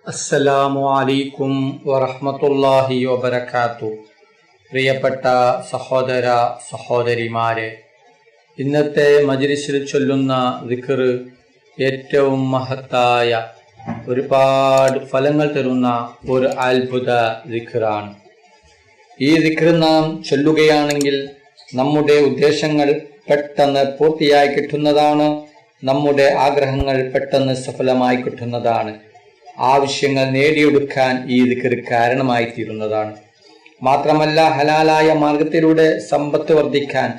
അസ്സലാമു അലൈക്കും വറഹ്മത്തുള്ളാഹി വബറകാതുഹു. പ്രിയപ്പെട്ട സഹോദര സഹോദരിമാരെ, ഇന്നത്തെ മജ്‌ലിസിൽ ചൊല്ലുന്ന ദിക്ർ ഏറ്റവും മഹത്തായ, ഒരുപാട് ഫലങ്ങൾ തരുന്ന ഒരു അത്ഭുത ദിക്റാണ്. ഈ ദിക്ർ നാം ചൊല്ലുകയാണെങ്കിൽ നമ്മുടെ ഉദ്ദേശങ്ങൾ പെട്ടെന്ന് പൂർത്തിയായി കിട്ടുന്നതാണ്. നമ്മുടെ ആഗ്രഹങ്ങൾ പെട്ടെന്ന് സഫലമായി കിട്ടുന്നതാണ്. ആവശ്യങ്ങൾ നേടിയെടുക്കാൻ ഈ ദിക്ർ കാരണമായി തീരുന്നതാണ്. മാത്രമല്ല, ഹലാലായ മാർഗത്തിലൂടെ സമ്പത്ത് വർദ്ധിക്കാൻ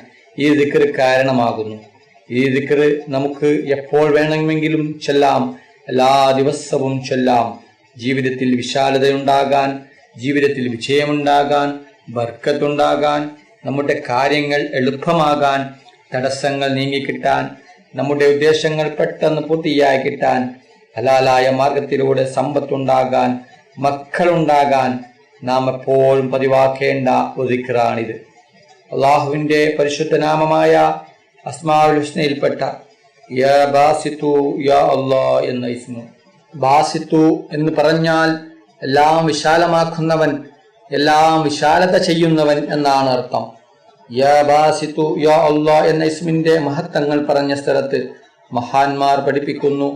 ഈ ദിക്ർ കാരണമാകുന്നു. ഈ ദിക്ർ നമുക്ക് എപ്പോൾ വേണമെങ്കിലും ചൊല്ലാം, എല്ലാ ദിവസവും ചൊല്ലാം. ജീവിതത്തിൽ വിശാലതയുണ്ടാകാൻ, ജീവിതത്തിൽ വിജയമുണ്ടാകാൻ, ബർക്കത്തുണ്ടാകാൻ, നമ്മുടെ കാര്യങ്ങൾ എളുപ്പമാകാൻ, തടസ്സങ്ങൾ നീങ്ങിക്കിട്ടാൻ, നമ്മുടെ ഉദ്ദേശങ്ങൾ പെട്ടെന്ന് പൂർത്തിയായി കിട്ടാൻ, ഹലാലായ മാർഗത്തിലൂടെ സമ്പത്തുണ്ടാകാൻ, മക്കളുണ്ടാകാൻ നാം എപ്പോഴും പതിവാക്കേണ്ട ഒരു ദിക്റാണിത്. അള്ളാഹുവിന്റെ പരിശുദ്ധ നാമമായ അസ്മാഉൽ ഹുസ്നയിൽപ്പെട്ട യാ ബാസിത്തു യാ അല്ലാഹ് എന്ന ഇസ്മു. ബാസിത്തു എന്ന് പറഞ്ഞാൽ എല്ലാം വിശാലമാക്കുന്നവൻ, എല്ലാം വിശാലത ചെയ്യുന്നവൻ എന്നാണ് അർത്ഥം. യാ ബാസിത്തു യാ അല്ലാഹ് എന്ന ഇസ്മിന്റെ മഹത്വങ്ങൾ പറഞ്ഞ സ്ഥലത്ത് മഹാന്മാർ പഠിപ്പിക്കുന്നു,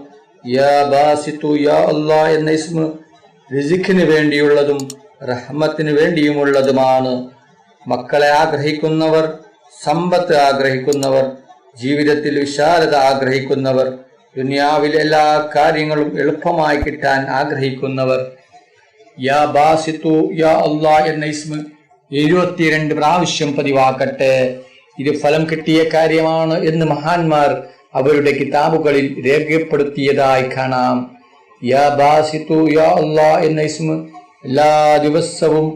യാ ബാസിത്തു യാ അല്ലാഹ് എന്ന ഇസ്മ റിസ്ഖിന് വേണ്ടിയുള്ളതും റഹ്മത്തിന് വേണ്ടിയുമുള്ളതുമാണ്. മക്കളെ ആഗ്രഹിക്കുന്നവർ, സമ്പത്ത് ആഗ്രഹിക്കുന്നവർ, ജീവിതത്തിൽ വിശാലത ആഗ്രഹിക്കുന്നവർ, ദുനിയാവിലെ എല്ലാ കാര്യങ്ങളും എളുപ്പമായി കിട്ടാൻ ആഗ്രഹിക്കുന്നവർ യാ ബാസിത്തു യാ അല്ലാഹ് എന്ന ഇസ്മ 72 പ്രാവശ്യം പതിവാക്കട്ടെ. ഇത് ഫലം കിട്ടിയ കാര്യമാണ് എന്ന് മഹാന്മാർ അവരുടെ കിതാബുകളിൽ രേഖപ്പെടുത്തിയതായി കാണാം. യാ ബാസിത്തു യാ അല്ലാഹ് എന്ന ഇസ്മ എല്ലാ ദിവസവും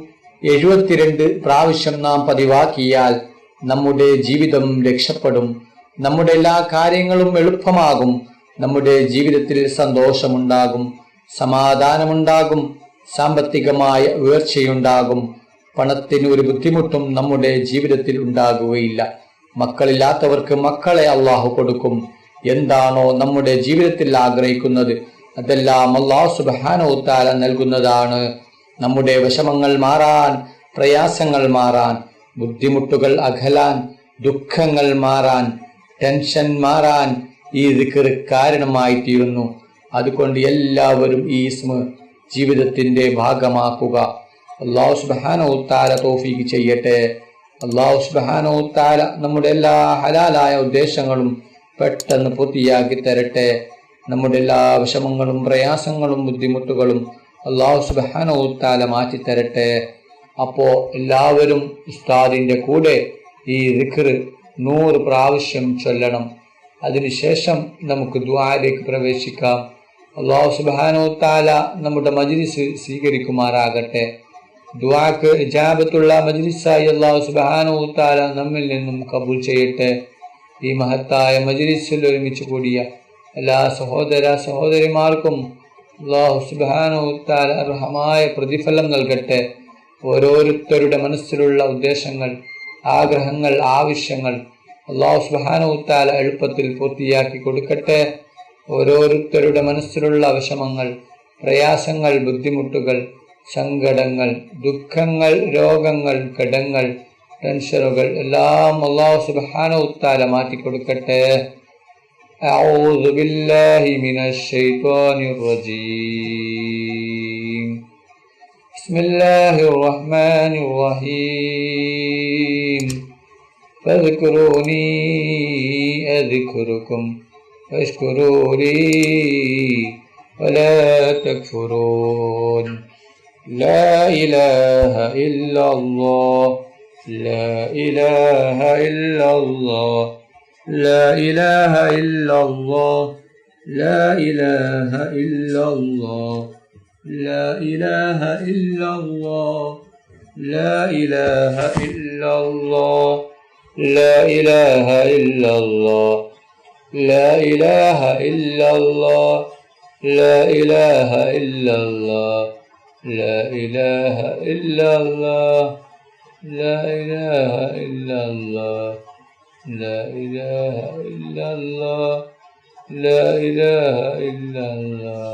72 പ്രാവശ്യം നാം പതിവാക്കിയാൽ നമ്മുടെ ജീവിതം രക്ഷപ്പെടും, നമ്മുടെ എല്ലാ കാര്യങ്ങളും എളുപ്പമാകും, നമ്മുടെ ജീവിതത്തിൽ സന്തോഷമുണ്ടാകും, സമാധാനമുണ്ടാകും, സാമ്പത്തികമായ ഉയർച്ചയുണ്ടാകും, പണത്തിന് ഒരു ബുദ്ധിമുട്ടും നമ്മുടെ ജീവിതത്തിൽ ഉണ്ടാകുകയില്ല. മക്കളില്ലാത്തവർക്ക് മക്കളെ അള്ളാഹു കൊടുക്കും. എന്താണോ നമ്മുടെ ജീവിതത്തിൽ ആഗ്രഹിക്കുന്നത് അതെല്ലാം അള്ളാഹു സുബ്ഹാനഹു തആല നൽകുന്നതാണ്. നമ്മുടെ വിഷമങ്ങൾ മാറാൻ, പ്രയാസങ്ങൾ മാറാൻ, ബുദ്ധിമുട്ടുകൾ അകലാൻ, ദുഃഖങ്ങൾ മാറാൻ, ടെൻഷൻ മാറാൻ ഈ ദിക്ർ കാരണമായി തീരുന്നു. അതുകൊണ്ട് എല്ലാവരും ഈ ഇസ്മ ജീവിതത്തിന്റെ ഭാഗമാക്കുക. അള്ളാഹു സുബ്ഹാനഹു തആല തൗഫീഖ് ചെയ്യട്ടെ. അള്ളാഹു സുബ്ഹാനഹു തആല നമ്മുടെ എല്ലാ ഹലാലായ ഉദ്ദേശങ്ങളും പെട്ടെന്ന് പൂർത്തിയാക്കി തരട്ടെ. നമ്മുടെ എല്ലാ വിഷമങ്ങളും പ്രയാസങ്ങളും ബുദ്ധിമുട്ടുകളും അള്ളാഹു സുബ്ഹാനഹു തആല മാറ്റി തരട്ടെ. അപ്പോൾ എല്ലാവരും ഉസ്താദിന്റെ കൂടെ ഈ ദിക്ർ 100 പ്രാവശ്യം ചൊല്ലണം. അതിനുശേഷം നമുക്ക് ദുആയിലേക്ക് പ്രവേശിക്കാം. അള്ളാഹു സുബ്ഹാനഹു തആല നമ്മുടെ മജ്‌ലിസ് സ്വീകരിക്കുമാറാകട്ടെ. ദുആക്ക് ഇജാബത്തുള്ള മജ്‌ലിസായി അല്ലാഹു സുബ്ഹാനഹു തആല നമ്മിൽ നിന്നും കബൂൽ ചെയ്യട്ടെ. ഈ മഹത്തായ മജ്‌ലിസിൽ ഒരുമിച്ച് കൂടിയ എല്ലാ സഹോദര സഹോദരിമാർക്കും അല്ലാഹു സുബ്ഹാനഹു തആല അർഹമായ പ്രതിഫലം നൽകട്ടെ. ഓരോരുത്തരുടെ മനസ്സിലുള്ള ഉദ്ദേശങ്ങൾ, ആഗ്രഹങ്ങൾ, ആവശ്യങ്ങൾ അല്ലാഹു സുബ്ഹാനഹു തആല എളുപ്പത്തിൽ പൂർത്തിയാക്കി കൊടുക്കട്ടെ. ഓരോരുത്തരുടെ മനസ്സിലുള്ള വിഷമങ്ങൾ, പ്രയാസങ്ങൾ, ബുദ്ധിമുട്ടുകൾ, സങ്കടങ്ങൾ, ദുഃഖങ്ങൾ, രോഗങ്ങൾ, കടങ്ങൾ, ടെൻഷനുകൾ എല്ലാം അല്ലാഹു സുബ്ഹാനഹു തആല മാറ്റിക്കൊടുക്കട്ടെ. അഊദു ബില്ലാഹി മിനശ് ശൈത്വാനിർ റജീം. ബിസ്മില്ലാഹിർ റഹ്മാനിർ റഹീം. ഫദ്കുറൂനി അദ്കുറുകും വഷ്കുറൂ ലീ വലാ തക്ഫുറൂൻ. لا إله إلا الله لا إله إلا الله لا إله إلا الله لا إله إلا الله لا إله إلا الله لا إله إلا الله لا إله إلا الله لا إله إلا الله لا إله إلا الله لا إله إلا الله لا إله إلا الله لا إله إلا الله لا إله إلا الله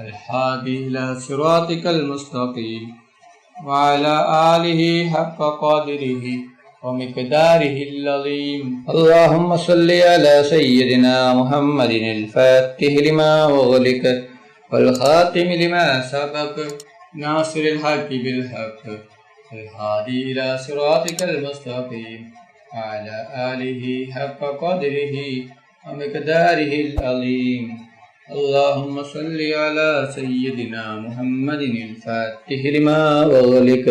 الهادي إلى صراطك المستقيم وعلى آله حق قدره ومقداره العظيم. اللهم صل على سيدنا محمد الفاتح لما أغلق والخاتم لما سبق ناصر الحق بالحق الهادي إلى صراطك المستقيم وعلى آله حق قدره ومقداره العظيم. اللهم صل على سيدنا محمد الفاتح لما أغلق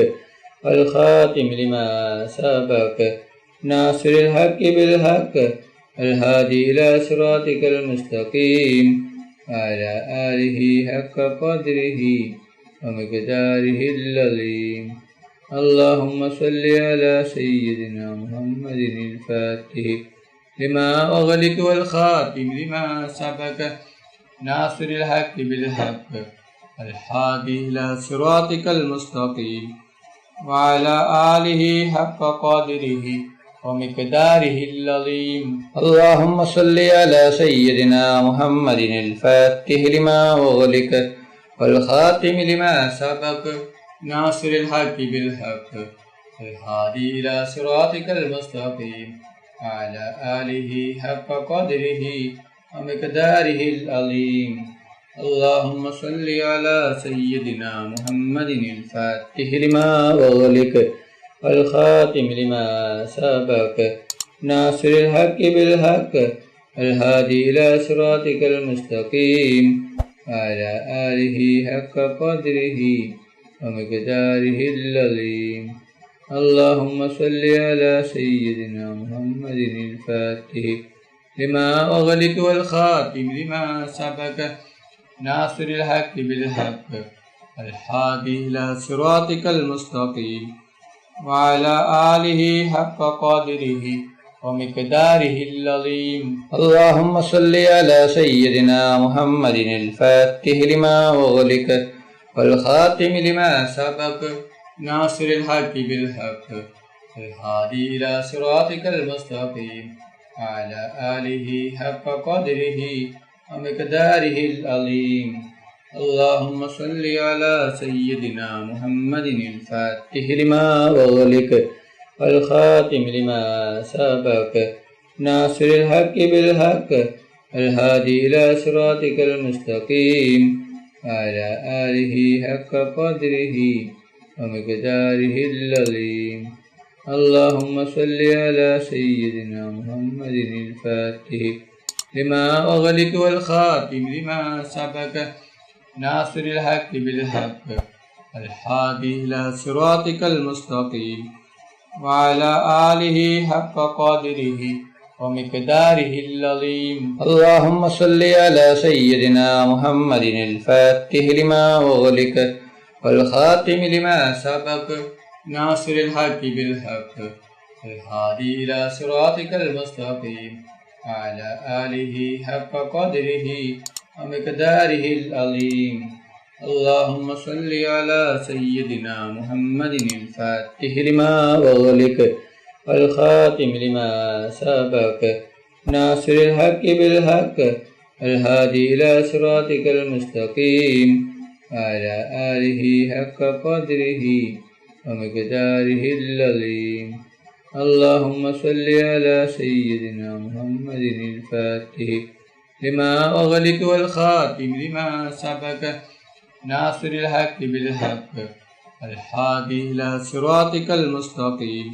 والخاتم لما سبق ناصر الحق بالحق الهادي إلى صراطك المستقيم وعلى آله حق قدره ومقداره العظيم. اللهم صل على سيدنا محمد الفاتح لما أغلق والخاتم لما سبق ناصر الحق بالحق الهادي إلى صراطك المستقيم وعلى آله حق قدره ومقداره العظيم. اللهم صل على سيدنا محمد الفاتح لما أغلق والخاتم لما سبق ناصر الحق بالحق الهادي إلى صراطك المستقيم وعلى آله حق قدره ومقداره العظيم. اللهم صل على سيدنا محمد الفاتح لما أغلق والخاتم لما سبق ناصر الحق بالحق الهادي إلى صراطك المستقيم وعلى آله حق قدره ومقداره العظيم. اللهم صل على سيدنا محمد الفاتح لما أغلق والخاتم لما سبق ناصر الحق بالحق الهادي إلى صراطك المستقيم وعلى آله حق قدره ومقداره العظيم. اللهم صل على سيدنا محمد الفاتح لما أغلق والخاتم لما سبق ناصر الحق بالحق الهادي إلى صراطك المستقيم وعلى آله حق قدره ومقداره العظيم. اللهم صل على سيدنا محمد الفاتح لما أغلق والخاتم لما سبق ناصر الحق بالحق الهادي إلى صراطك المستقيم وعلى آله حق قدره ومقداره العظيم. اللهم صل على سيدنا محمد الفاتح لما أغلق والخاتم لما سبق ناصر الحق بالحق الهادي إلى صراطك المستقيم وعلى آله حق قدره ومقداره العظيم. اللهم صل على سيدنا محمد الفاتح لما أغلق والخاتم لما سبق ناصر الحق بالحق الهادي إلى صراطك المستقيم وعلى آله حق قدره ومقداره العظيم. اللهم صل على سيدنا محمد الفاتح لما أغلق والخاتم لما سبق ناصر الحق بالحق الهادي إلى صراطك المستقيم وعلى آله حق قدره ومقداره العظيم. اللهم صل على سيدنا محمد الفاتح لما أغلق والخاتم لما سبق ناصر الحق بالحق الهادي إلى صراطك المستقيم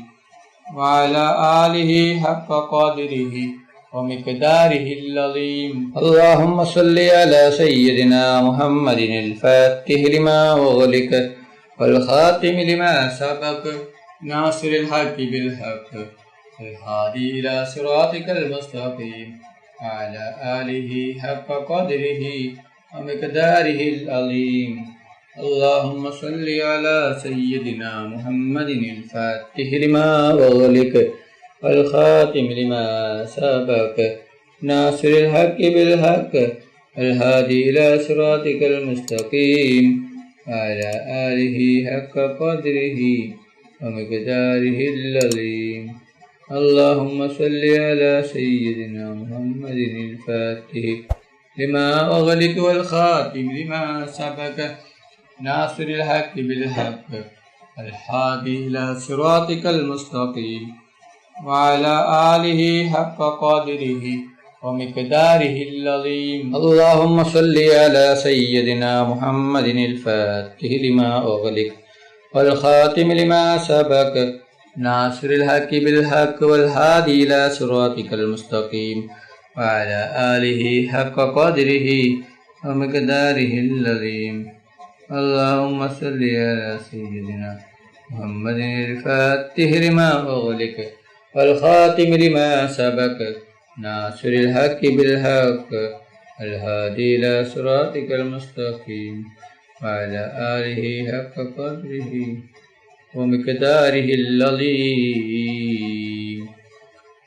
وعلى آله حق قدره ومقداره العظيم. اللهم صل على سيدنا محمد الفاتح لما أغلق والخاتم لما سبق ناصر الحق بالحق الهادي إلى صراطك المستقيم وعلى آله حق قدره ومقداره العظيم. اللهم صل على سيدنا محمد الفاتح لما أغلق والخاتم لما سبق ناصر الحق بالحق الهادي إلى صراطك المستقيم وعلى آله حق قدره ومقداره العظيم. اللهم صل على سيدنا محمد الفاتح لما أغلق والخاتم لما سبق ناصر الحق بالحق الهادي إلى صراطك المستقيم وعلى آله حق قدره ومقداره العظيم. اللهم صل على سيدنا محمد الفاتح لما أغلق والخاتم لما سبق ناصر الحق بالحق والهادي إلى صراطك المستقيم وعلى آله حق قدره ومقداره العظيم. اللهم صل على سيدنا محمد الفاتح لما أغلق والخاتم لما سبق ناصر الحق بالحق الهادي إلى صراطك المستقيم وعلى آله حق قدره ومقداره العظيم.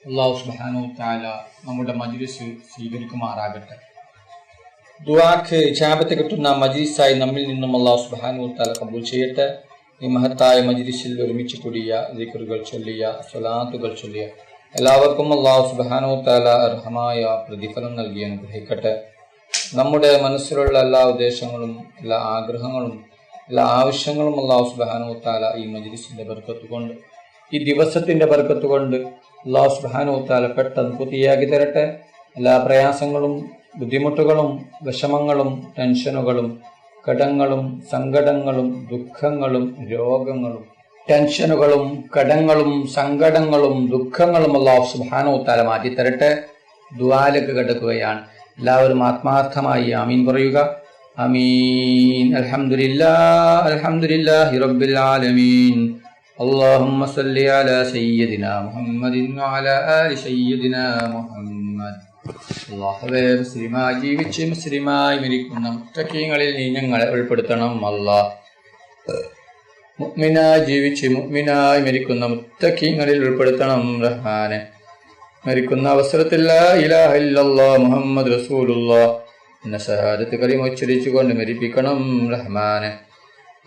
അല്ലാഹു സുബ്ഹാനഹു തആല നമ്മുടെ മജ്ലിസ് സ്വീകരിക്കുമാറാകട്ടെ. ദുആക്ക് ഇജാബത്ത് കിട്ടുന്ന മജ്ലിസായി നമ്മിൽ നിന്നും അല്ലാഹു സുബ്ഹാനഹു തആല കബൂൽ ചെയ്യട്ടെ. ഈ മഹത്തായ മജ്ലിസിൽ ഒരുമിച്ച് കൂടിയ ദിക്റുകൾ ചൊല്ലിയ സ്വലാത്തുകൾ ചൊല്ലിയ എല്ലാവർക്കും അല്ലാഹു സുബ്ഹാനഹു തആല അർഹമായ പ്രതിഫലം നൽകി അനുഗ്രഹിക്കട്ടെ. നമ്മുടെ മനസ്സിലുള്ള എല്ലാ ഉദ്ദേശങ്ങളും എല്ലാ ആഗ്രഹങ്ങളും എല്ലാ ആവശ്യങ്ങളും അല്ലാഹു സുബ്ഹാനഹു തആല ഈ മജ്ലിസിന്റെ ബർക്കത്ത് കൊണ്ട് ഈ ദിവസത്തിന്റെ ബർക്കത്ത് കൊണ്ട് അല്ലാഹു സുബ്ഹാനഹു തആല പെട്ടെന്ന് പൂർത്തിയാക്കി തരട്ടെ. എല്ലാ പ്രയാസങ്ങളും ബുദ്ധിമുട്ടുകളും വിഷമങ്ങളും ടെൻഷനുകളും കടങ്ങളും സങ്കടങ്ങളും ദുഃഖങ്ങളും രോഗങ്ങളും ടെൻഷനുകളും കടങ്ങളും സങ്കടങ്ങളും ദുഃഖങ്ങളും അല്ലാഹു സുബ്ഹാനഹു തആല മാറ്റിത്തരട്ടെ. ദുആലേക്ക് കിടക്കുകയാണ്. എല്ലാവരും ആത്മാർത്ഥമായി ആമീൻ പറയുക. ആമീൻ. അൽഹംദുലില്ലാഹി റബ്ബിൽ ആലമീൻ. اللهم صل على سيدنا محمد وعلى آل سيدنا محمد. അല്ലാഹുവേ, മുസ്ലിമായി ജീവിച്ച് മുസ്ലിമായി മരിക്കുന്ന മുത്തഖീങ്ങളിൽ നീ ഞങ്ങളെ ഉൾപ്പെടുത്തണം. അല്ലാഹ്, മുഅ്മിനായി ജീവിച്ച് മുഅ്മിനായി മരിക്കുന്ന മുത്തഖീങ്ങളിൽ ഉൾപ്പെടുത്തണം റഹ്മാനെ. മരിക്കുന്ന അവസരത്തിൽ ലാ ഇലാഹ ഇല്ലല്ലാഹ് മുഹമ്മദ് റസൂലുള്ളാഹ് എന്ന ഷഹാദത്ത് കലിമ ഉച്ചരിച്ചുകൊണ്ട് മരിപ്പിക്കണം റഹ്മാനെ.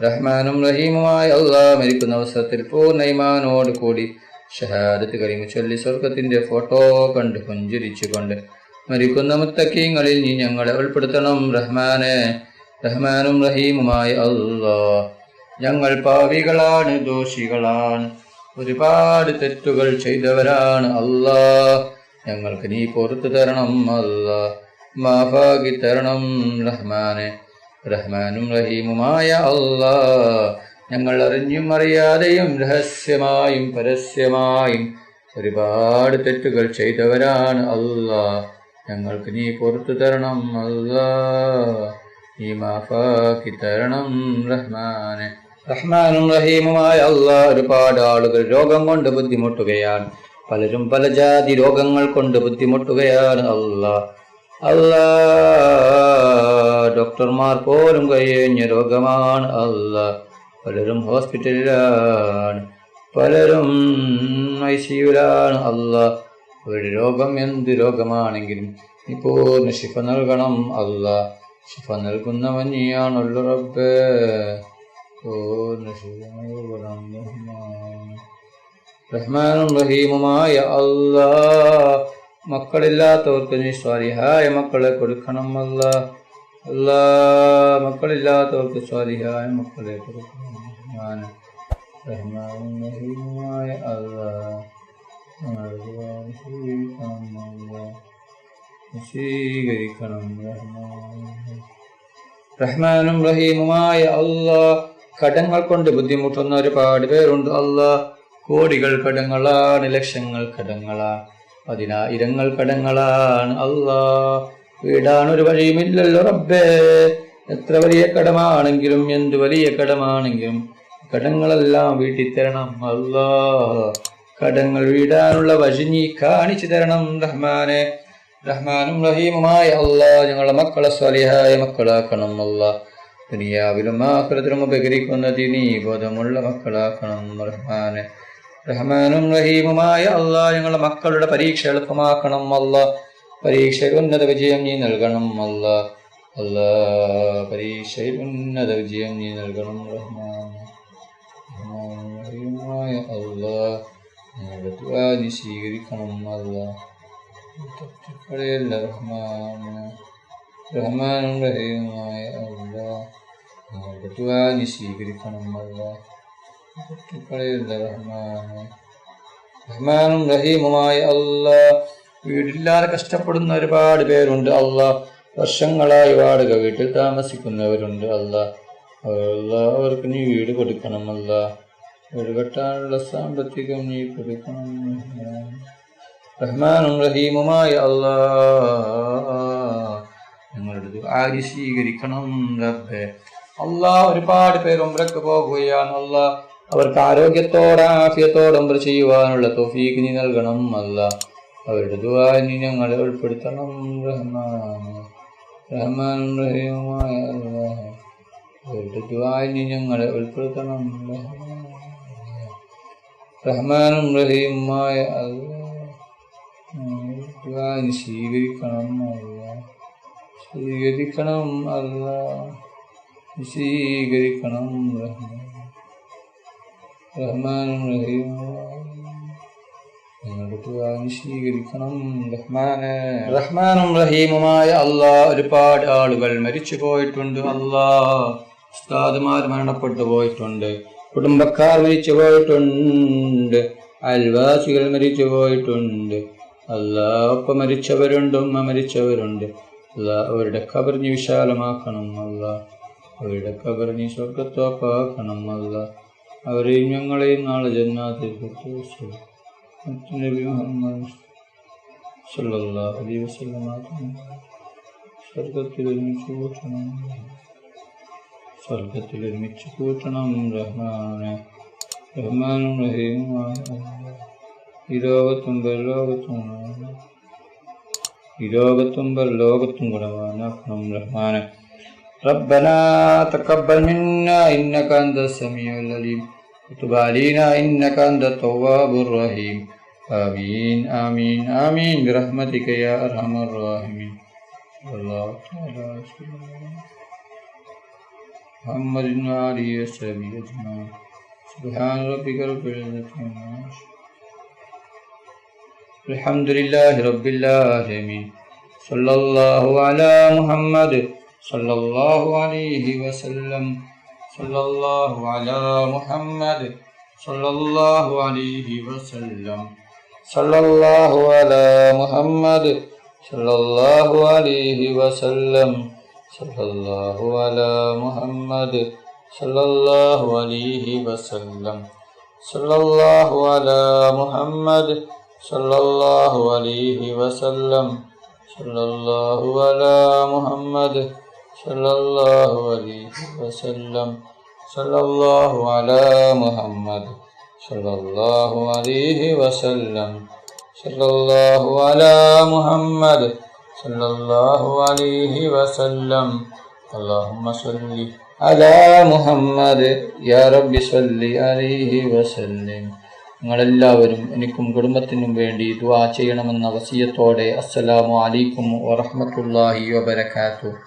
റഹ്മാനും റഹീമുമായ അല്ലാഹ്, മരിക്കുന്ന അവസരത്തിൽ പൂർണ്ണ ഈമാനോട് കൂടി ഷഹാദത്ത് കലിമ ചൊല്ലി സ്വർഗത്തിന്റെ ഫോട്ടോ കണ്ട് പുഞ്ചിരിച്ചുകൊണ്ട് മരിക്കുന്ന മുത്തഖീങ്ങളിൽ നീ ഞങ്ങളെ ഉൾപ്പെടുത്തണം റഹ്മാനെ. റഹ്മാനും റഹീമുമായ അല്ലാഹ്, ഞങ്ങൾ പാപികളാണ്, ദോഷികളാണ്, ഒരുപാട് തെറ്റുകൾ ചെയ്തവരാണ്. അല്ലാഹ്, ഞങ്ങൾക്ക് നീ പുറത്തു തരണം. അല്ലാഹ്, മാഫാക്കി തരണം റഹ്മാനെ. റഹ്മാനും റഹീമുമായ അല്ലാഹ്, ഞങ്ങൾ അറിഞ്ഞും അറിയാതെയും രഹസ്യമായും പരസ്യമായും ഒരുപാട് തെറ്റുകൾ ചെയ്തവരാണ്. അല്ലാഹ്, ഞങ്ങൾക്ക് നീ പുറത്തു തരണം. അല്ലാഹ്, നീ മാഫാക്കി തരണം റഹ്മാനെ. റഹ്മാനും റഹീമുമായ അല്ലാഹ്, ഒരുപാട് ആളുകൾ രോഗം കൊണ്ട് ബുദ്ധിമുട്ടുകയാണ്. പലരും പല ജാതി രോഗങ്ങൾ കൊണ്ട് ബുദ്ധിമുട്ടുകയാണ്. അല്ലാഹ്, ഡോക്ടർമാർ പോലും കഴിഞ്ഞ രോഗമാണ്. അല്ലാഹ്, പലരും ഹോസ്പിറ്റലിലാണ്, പലരും ICUലാണ്. അല്ലാഹ്, ഒരു രോഗം എന്ത് രോഗമാണെങ്കിലും നീ പൂർണ്ണ ശിഫ നൽകണം. അല്ലാഹ്, ശിഫ നൽകുന്നവൻ നീയാണല്ലോ റബ്ബേ. പൂർണ്ണ ശിഫ നൽകണം റഹ്മാനും റഹീമുമായ അല്ലാഹ്, മക്കളില്ലാത്തവർക്ക് നീ സ്വാലിഹായ മക്കളെ കൊടുക്കണം. അല്ലാഹ്, മക്കളില്ലാത്തവർക്ക് സ്വാലിഹായ മക്കളെ കൊടുക്കണം. റഹ്മാനും റഹീമുമായ അല്ലാഹ്, സ്വീകരിക്കണം. റഹ്മാനും റഹീമുമായ അല്ലാഹ്, കടങ്ങൾ കൊണ്ട് ബുദ്ധിമുട്ടുന്ന ഒരുപാട് പേരുണ്ട്. അല്ലാഹ്, കോടികൾ കടങ്ങളാണ്, ലക്ഷങ്ങൾ കടങ്ങളാണ്, 10,000 കടങ്ങളാണ്. അല്ലാഹ്, വീടാൻ ഒരു വഴിയുമില്ലല്ലോ റബ്ബേ. എത്ര വലിയ കടമാണെങ്കിലും എന്ത് വലിയ കടമാണെങ്കിലും കടങ്ങളെല്ലാം വീട്ടിൽ തരണം. അല്ലാഹ്, കടങ്ങൾ വീടാനുള്ള വഴി നീ കാണിച്ചു തരണം റഹ്മാനെ. റഹ്മാനും റഹീമുമായ അല്ലാഹ്, ഞങ്ങളുടെ മക്കളെ സ്വാലിഹായ മക്കളാക്കണം. അല്ലാഹ്, ദുനിയാവിലും ആഖിറത്തിലും ഉപകരിക്കുന്ന ദീനീ ബോധമുള്ള മക്കളാക്കണം റഹ്മാനെ. റഹ്മാനും റഹീമുമായ അല്ലാഹ്, ഞങ്ങളുടെ മക്കളുടെ പരീക്ഷ എളുപ്പമാക്കണം. അല്ലാഹ്, പരീക്ഷയിൽ ഉന്നത വിജയം നീ നൽകണം. അല്ലാഹ്, പരീക്ഷയിൽ ഉന്നത വിജയം നീ നൽകണം റഹ്മാനെ. റഹീമായ അല്ലാഹ്, ഞങ്ങളുടെ ദുആ നീ സ്വീകരിക്കണം. അല്ലാഹ്, റഹ്മാനെ. റഹ്മാനും റഹീമുമായ അല്ലാഹ് ഞങ്ങളുടെ ദുആ നീ സ്വീകരിക്കണം അല്ലാഹ്. റഹ്മാനും റഹീമുമായ അല്ലാഹ് വീടില്ലാതെ കഷ്ടപ്പെടുന്ന ഒരുപാട് പേരുണ്ട് അല്ലാഹ്. വർഷങ്ങളായി വാടക വീട്ടിൽ താമസിക്കുന്നവരുണ്ട് അല്ലാഹ്. അവർക്ക് നീ വീട് കൊടുക്കണം അല്ലാഹ്. വീട് കെട്ടാനുള്ള സാമ്പത്തികം നീ കൊടുക്കണം. റഹ്മാനും റഹീമുമായ അല്ലാഹ് ഞങ്ങളുടെ ദുആ നീ സ്വീകരിക്കണം റബ്ബേ. അല്ലാഹ് ഒരുപാട് പേർ ഉംറയ്ക്ക് പോകുകയാണ് അല്ലാഹ്. അവർക്ക് ആരോഗ്യത്തോടെ ആഫിയത്തോടെ ഉംറ ചെയ്യുവാനുള്ള തൗഫീഖ് നീ നൽകണം അല്ലാഹ്. അവരുടെ ദുആ നീ ഞങ്ങളെ ഉൾപ്പെടുത്തണം റഹ്മാനും റഹീമുമായ അല്ലാഹ്. അവരുടെ ദുആ നീ ഞങ്ങളെ ഉൾപ്പെടുത്തണം റഹ്മാനും റഹീമുമായ അല്ലാഹ്. ദുആ നീ സ്വീകരിക്കണം അല്ലാഹ്. സ്വീകരിക്കണം അല്ലാഹ്. സ്വീകരിക്കണം റഹ്മാനും റഹീമുമായ ഞങ്ങളുടെ ദുആ നീ സ്വീകരിക്കണം റഹ്മാനും റഹീമുമായ അല്ലാഹ്. ഒരുപാട് ആളുകൾ മരിച്ചു പോയിട്ടുണ്ട് അല്ലാഹ്. ഉസ്താദുമാർ മരണപ്പെട്ടു പോയിട്ടുണ്ട്, കുടുംബക്കാർ മരിച്ചു പോയിട്ടുണ്ട്, അയൽവാസികൾ മരിച്ചു പോയിട്ടുണ്ട് അല്ലാഹ്. ഒപ്പം മരിച്ചവരുണ്ട്, ഉമ്മ മരിച്ചവരുണ്ട് അല്ലാഹ്. അവരുടെ ഖബർ നീ വിശാലമാക്കണം അല്ലാഹ്. അവരുടെ ഖബർ നീ സ്വർഗ്ഗത്തോപ്പാക്കണം അല്ലാഹ്. അവരെയും ഞങ്ങളെയും നാളെ ജന്നാത്തിൽ നബി മുഹമ്മദ് സല്ലല്ലാഹു അലൈഹി വസല്ലം സ്വർഗ്ഗത്തിൽ ഒരുമിച്ച് കൂട്ടണം റഹ്മാനെ. റഹ്മാനും റഹീമുമായ ഈ ലോകത്തും ഗുണവാനാക്കണം റഹ്മാനെ. ربنا تقبل منا إنك أنت السميع العليم وتب علينا إنك أنت التواب الرحيم. آمين آمين آمين برحمتك يا أرحم الراحمين. الله تعالى محمد وآله وصحبه أجمعين. سبحان ربك رب العزة عما يصفون. الحمد لله رب العالمين. صلى الله على محمد صلى الله عليه وسلم. صلى الله على محمد صلى الله عليه وسلم. صلى الله على محمد صلى الله عليه وسلم. صلى الله على محمد صلى الله عليه وسلم. صلى الله على محمد صلى الله عليه وسلم. صلى الله على محمد صلى الله عليه وسلم. صلى الله على محمد صلى الله عليه وسلم. صلى الله على محمد صلى الله عليه وسلم. اللهم صل على محمد يا رب صل عليه وسلم. നിങ്ങളെല്ലാവരും എനിക്കും കുടുംബത്തിനും വേണ്ടി ദുആ ചെയ്യണമെന്ന വസിയത്തോടെ അസ്സലാമു അലൈക്കും വറഹ്മത്തുള്ളാഹി വബറകാതുഹു.